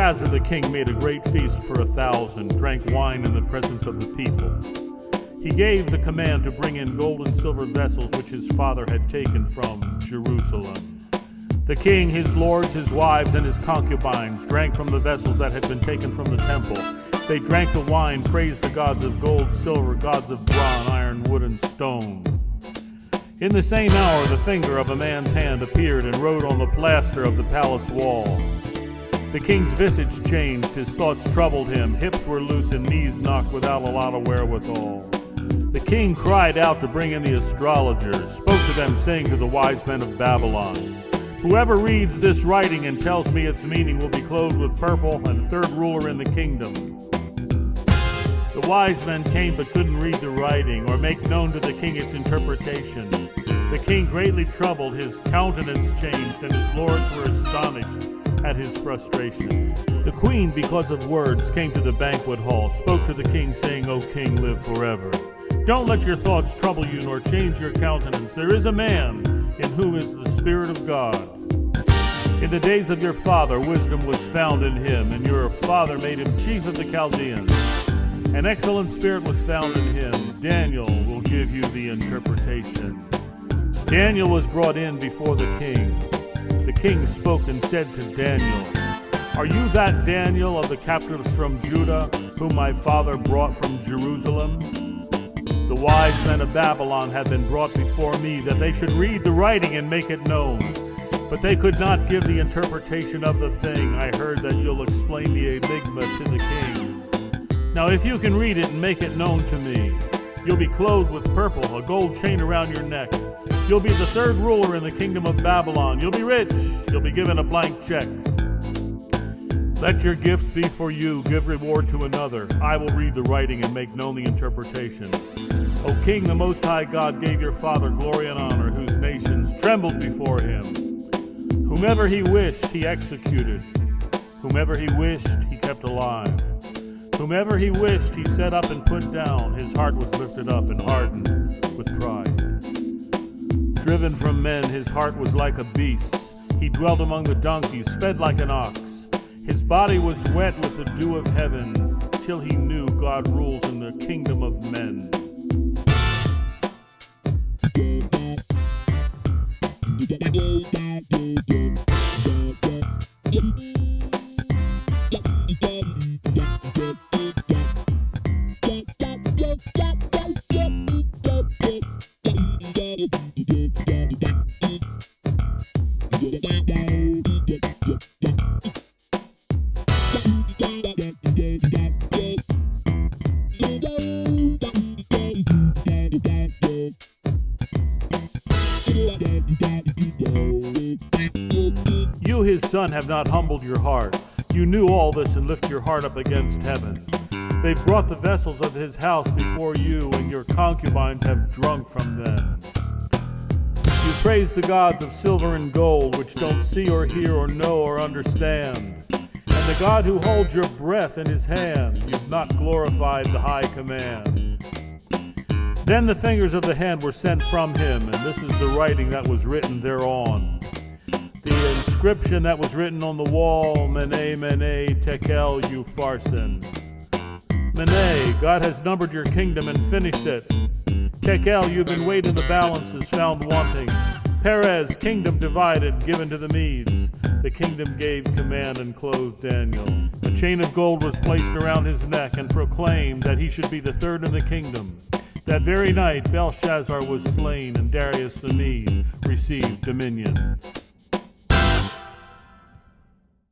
Belshazzar the king made a great feast for 1,000, drank wine in the presence of the people. He gave the command to bring in gold and silver vessels which his father had taken from Jerusalem. The king, his lords, his wives, and his concubines drank from the vessels that had been taken from the temple. They drank the wine, praised the gods of gold, silver, gods of bronze, iron, wood, and stone. In the same hour the finger of a man's hand appeared and wrote on the plaster of the palace wall. The king's visage changed, his thoughts troubled him, hips were loose and knees knocked without a lot of wherewithal. The king cried out to bring in the astrologers, spoke to them, saying to the wise men of Babylon, "Whoever reads this writing and tells me its meaning will be clothed with purple and third ruler in the kingdom." The wise men came but couldn't read the writing or make known to the king its interpretation. The king greatly troubled, his countenance changed, and his lords were astonished at his frustration. The queen, because of words, came to the banquet hall, spoke to the king, saying, "O king, live forever. Don't let your thoughts trouble you, nor change your countenance. There is a man in whom is the Spirit of God. In the days of your father, wisdom was found in him, and your father made him chief of the Chaldeans. An excellent spirit was found in him. Daniel will give you the interpretation." Daniel was brought in before the king. The king spoke and said to Daniel, "Are you that Daniel of the captives from Judah, whom my father brought from Jerusalem? The wise men of Babylon have been brought before me, that they should read the writing and make it known. But they could not give the interpretation of the thing. I heard that you'll explain the enigma to the king. Now if you can read it and make it known to me, you'll be clothed with purple, a gold chain around your neck. You'll be the third ruler in the kingdom of Babylon. You'll be rich. You'll be given a blank check. Let your gift be for you. Give reward to another. I will read the writing and make known the interpretation. O King, the Most High God gave your father glory and honor, whose nations trembled before him. Whomever he wished, he executed. Whomever he wished, he kept alive. Whomever he wished, he set up and put down. His heart was lifted up and hardened with pride. Driven from men, his heart was like a beast's. He dwelt among the donkeys, fed like an ox. His body was wet with the dew of heaven, till he knew God rules in the kingdom of men. You, his son, have not humbled your heart. You knew all this and lift your heart up against heaven. They've brought the vessels of his house before you, and your concubines have drunk from them. You praise the gods of silver and gold, which don't see or hear or know or understand. And the God who holds your breath in his hand, you've not glorified the high command. Then the fingers of the hand were sent from him, and this is the writing that was written thereon. The inscription that was written on the wall, Mene, Mene, Tekel, Upharsin. Mene, God has numbered your kingdom and finished it. Tekel, you've been weighed in the balances, found wanting. Perez, kingdom divided, given to the Medes. The kingdom gave command and clothed Daniel. A chain of gold was placed around his neck and proclaimed that he should be the third in the kingdom. That very night Belshazzar was slain, and Darius the Mede received dominion.